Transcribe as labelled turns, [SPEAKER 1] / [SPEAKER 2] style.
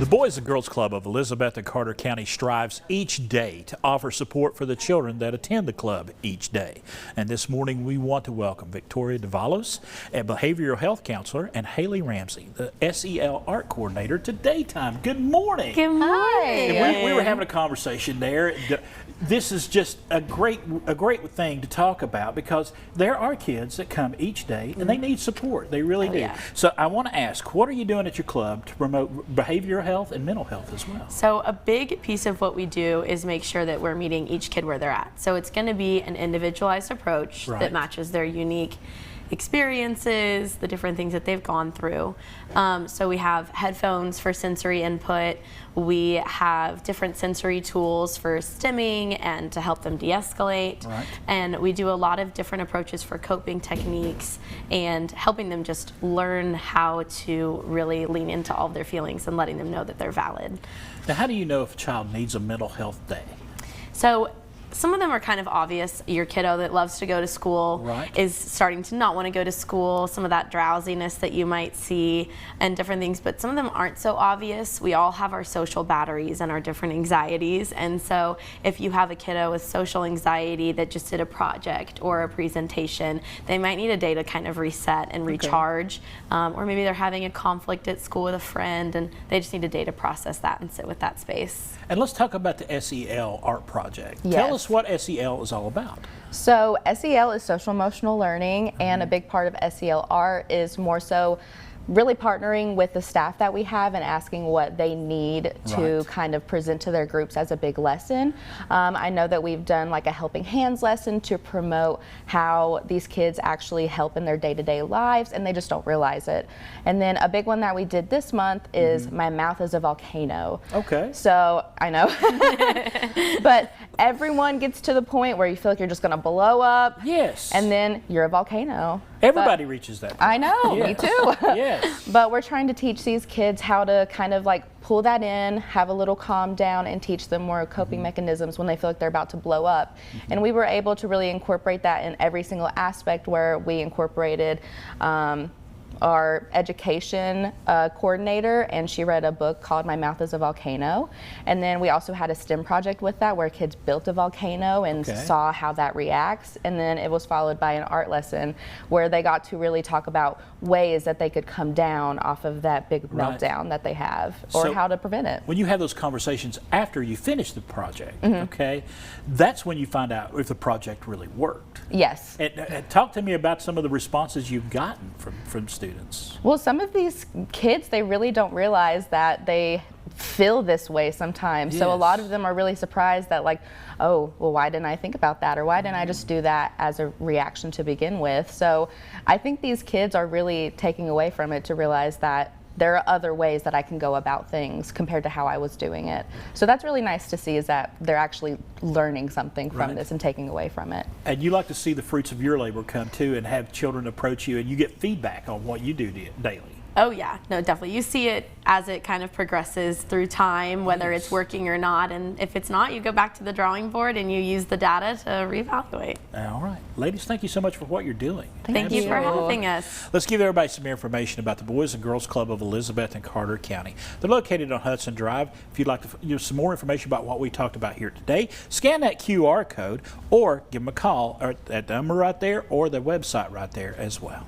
[SPEAKER 1] The Boys and Girls Club of Elizabethton and Carter County strives each day to offer support for the children that attend the club each day. And this morning we want to welcome Victoria Davalos, a behavioral health counselor, and Hayley Ramsey, the SEL art coordinator, to Daytime. Good morning.
[SPEAKER 2] Good morning.
[SPEAKER 1] And we were having a conversation there. This is just a great thing to talk about because there are kids that come each day and they need support. They really do.
[SPEAKER 2] Yeah.
[SPEAKER 1] So I want to ask, what are you doing at your club to promote behavioral health and mental health as well?
[SPEAKER 2] So a big piece of what we do is make sure that we're meeting each kid where they're at. So it's going to be an individualized approach that matches their unique experiences, the different things that they've gone through. So we have headphones for sensory input. We have different sensory tools for stimming and to help them de-escalate. And we do a lot of different approaches for coping techniques and helping them just learn how to really lean into all of their feelings and letting them know that they're valid.
[SPEAKER 1] Now, how do you know if a child needs a mental health day?
[SPEAKER 2] So some of them are kind of obvious. Your kiddo that loves to go to school is starting to not want to go to school, some of that drowsiness that you might see and different things, but some of them aren't so obvious. We all have our social batteries and our different anxieties, and so if you have a kiddo with social anxiety that just did a project or a presentation, they might need a day to kind of reset and recharge, or maybe they're having a conflict at school with a friend and they just need a day to process that and sit with that space.
[SPEAKER 1] And let's talk about the SEL art project.
[SPEAKER 3] Yes.
[SPEAKER 1] Tell us what SEL is all about.
[SPEAKER 3] So SEL is social emotional learning, and a big part of SEL art is more so really partnering with the staff that we have and asking what they need to kind of present to their groups as a big lesson. I know that we've done like a helping hands lesson to promote how these kids actually help in their day-to-day lives and they just don't realize it. And then a big one that we did this month is My Mouth is a Volcano.
[SPEAKER 1] Okay.
[SPEAKER 3] So I know, but everyone gets to the point where you feel like you're just going to blow up.
[SPEAKER 1] Yes.
[SPEAKER 3] And then you're a volcano.
[SPEAKER 1] Everybody reaches that point.
[SPEAKER 3] I know, me too.
[SPEAKER 1] Yes.
[SPEAKER 3] But we're trying to teach these kids how to kind of like pull that in, have a little calm down, and teach them more coping mechanisms when they feel like they're about to blow up. And we were able to really incorporate that in every single aspect, where we incorporated our education coordinator, and she read a book called My Mouth is a Volcano. And then we also had a STEM project with that where kids built a volcano and saw how that reacts. And then it was followed by an art lesson where they got to really talk about ways that they could come down off of that big meltdown that they have, or
[SPEAKER 1] so
[SPEAKER 3] how to prevent it.
[SPEAKER 1] When you have those conversations after you finish the project, okay, that's when you find out if the project really worked.
[SPEAKER 3] Yes.
[SPEAKER 1] And talk to me about some of the responses you've gotten from students.
[SPEAKER 3] Well, some of these kids, they really don't realize that they feel this way sometimes. So a lot of them are really surprised that, like, oh, well, why didn't I think about that? Or why didn't I just do that as a reaction to begin with? So I think these kids are really taking away from it to realize that there are other ways that I can go about things compared to how I was doing it. So that's really nice to see, is that they're actually learning something from this and taking away from it.
[SPEAKER 1] And you like to see the fruits of your labor come too, and have children approach you and you get feedback on what you do daily.
[SPEAKER 2] Oh yeah, no, definitely. You see it as it kind of progresses through time, whether it's working or not. And if it's not, you go back to the drawing board and you use the data to reevaluate.
[SPEAKER 1] All right. Ladies, thank you so much for what you're doing.
[SPEAKER 2] Thank you for having us.
[SPEAKER 1] Let's give everybody some information about the Boys and Girls Club of Elizabethton and Carter County. They're located on Hudson Drive. If you'd like to some more information about what we talked about here today, scan that QR code or give them a call at the number right there or the website right there as well.